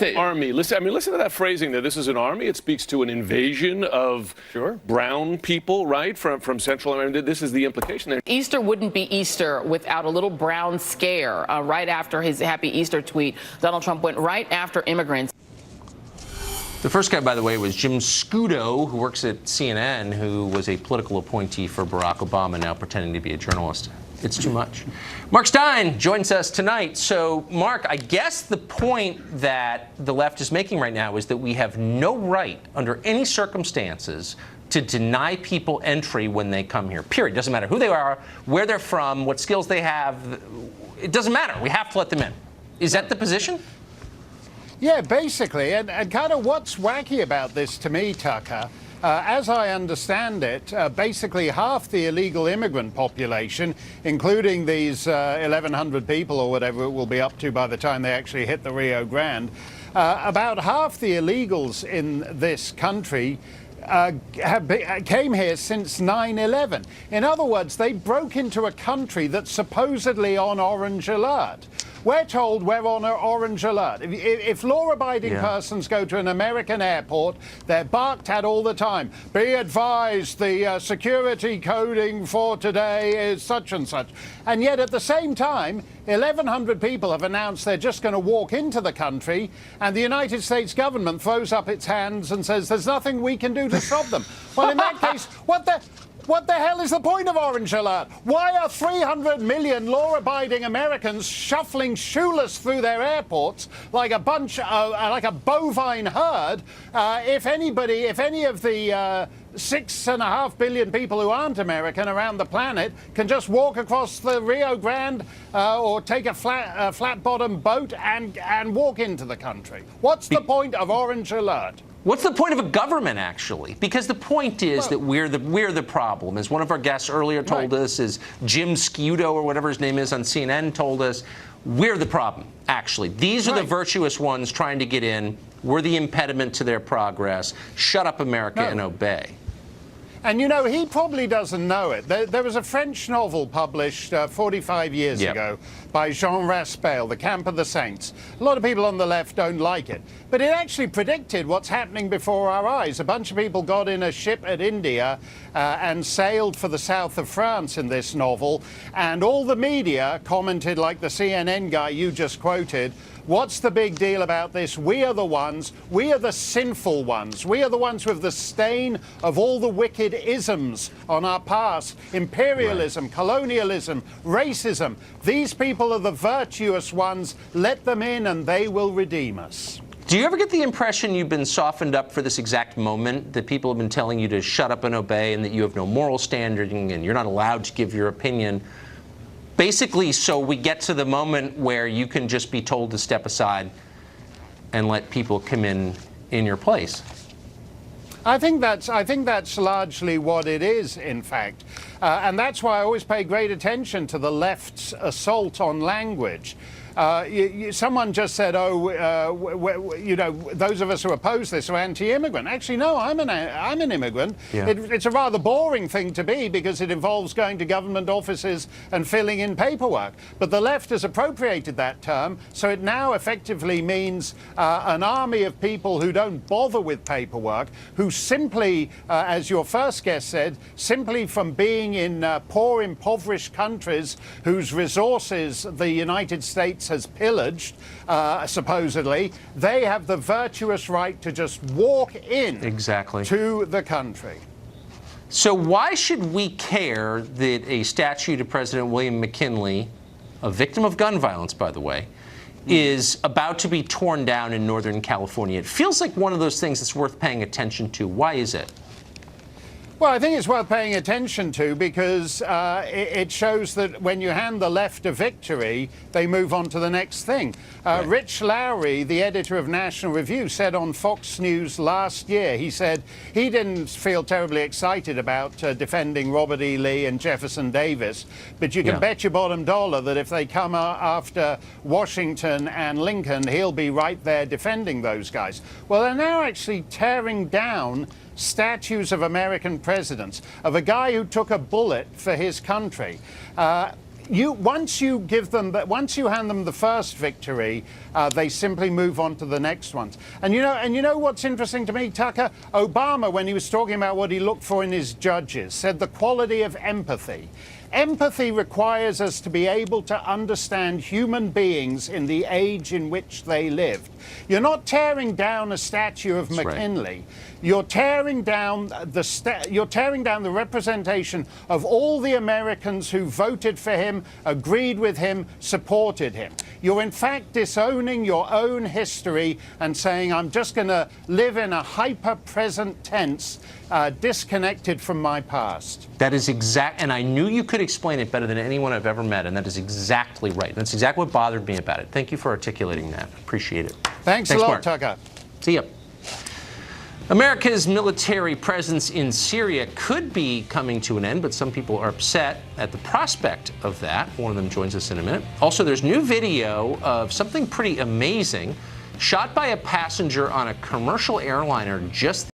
army. Listen to that phrasing there. This is an army. It speaks to an invasion of brown people, right, from Central America. This is the implication there. Easter wouldn't be Easter without a little brown scare. Right after his Happy Easter tweet, Donald Trump went right after immigrants. The first guy, by the way, was Jim Scudo, who works at CNN, who was a political appointee for Barack Obama, now pretending to be a journalist. It's too much. Mark Steyn joins us tonight. So, Mark, I guess the point that the left is making right now is that we have no right, under any circumstances, to deny people entry when they come here. Period. Doesn't matter who they are, where they're from, what skills they have. It doesn't matter. We have to let them in. Is that the position? Yeah, basically, and kind of what's wacky about this to me, Tucker, as I understand it, basically half the illegal immigrant population, including these 1,100 people or whatever it will be up to by the time they actually hit the Rio Grande, about half the illegals in this country came here since 9/11. In other words, they broke into a country that's supposedly on orange alert. We're told we're on an orange alert. If law-abiding persons go to an American airport, they're barked at all the time. Be advised, the security coding for today is such and such. And yet at the same time, 1,100 people have announced they're just going to walk into the country, and the United States government throws up its hands and says there's nothing we can do to stop them. Well, in that case, what the hell is the point of Orange Alert? Why are 300 million law-abiding Americans shuffling shoeless through their airports like a bunch of, like a bovine herd? If any of the 6.5 billion people who aren't American around the planet can just walk across the Rio Grande or take a flat-bottom boat and walk into the country. What's the point of Orange Alert? What's the point of a government, actually? Because the point is that we're the problem. As one of our guests earlier told us, as Jim Scudo or whatever his name is on CNN told us, we're the problem, actually. These are the virtuous ones trying to get in. We're the impediment to their progress. Shut up, America, and obey. And, you know, he probably doesn't know it. There was a French novel published 45 years ago by Jean Raspail, The Camp of the Saints. A lot of people on the left don't like it. But it actually predicted what's happening before our eyes. A bunch of people got in a ship at India and sailed for the south of France in this novel. And all the media commented, like the CNN guy you just quoted, what's the big deal about this? We are the ones. We are the sinful ones. We are the ones with the stain of all the wicked isms on our past. Imperialism, colonialism, racism. These people are the virtuous ones. Let them in and they will redeem us. Do you ever get the impression you've been softened up for this exact moment, that people have been telling you to shut up and obey and that you have no moral standing and you're not allowed to give your opinion? Basically, so we get to the moment where you can just be told to step aside and let people come in your place. I think that's largely what it is, in fact. And that's why I always pay great attention to the left's assault on language. Someone just said, you know, those of us who oppose this are anti-immigrant. Actually, no, I'm an immigrant. It's a rather boring thing to be because it involves going to government offices and filling in paperwork. But the left has appropriated that term, so it now effectively means an army of people who don't bother with paperwork, who simply, as your first guest said, simply from being in poor, impoverished countries whose resources the United States has pillaged, supposedly, they have the virtuous right to just walk in to the country. So why should we care that a statue to President William McKinley, a victim of gun violence, by the way, is about to be torn down in Northern California? It feels like one of those things that's worth paying attention to. Why is it? Well, I think it's worth paying attention to because it shows that when you hand the left a victory, they move on to the next thing. Rich Lowry, the editor of National Review, said on Fox News last year, he said he didn't feel terribly excited about defending Robert E. Lee and Jefferson Davis, but you can bet your bottom dollar that if they come after Washington and Lincoln, he'll be right there defending those guys. Well, they're now actually tearing down statues of American presidents, of a guy who took a bullet for his country. once you hand them the first victory, they simply move on to the next ones. And you know what's interesting to me, Tucker? Obama, when he was talking about what he looked for in his judges, said the quality of empathy. Empathy requires us to be able to understand human beings in the age in which they lived. You're not tearing down a statue of McKinley. Right. You're tearing down the representation of all the Americans who voted for him, agreed with him, supported him. You're in fact disowning your own history and saying, I'm just going to live in a hyper-present tense, disconnected from my past. That is exact, and I knew you could explain it better than anyone I've ever met, and that is exactly right. That's exactly what bothered me about it. Thank you for articulating that. Appreciate it. Thanks a lot, Mark. Tucker. See ya. America's military presence in Syria could be coming to an end, but some people are upset at the prospect of that. One of them joins us in a minute. Also, there's new video of something pretty amazing shot by a passenger on a commercial airliner just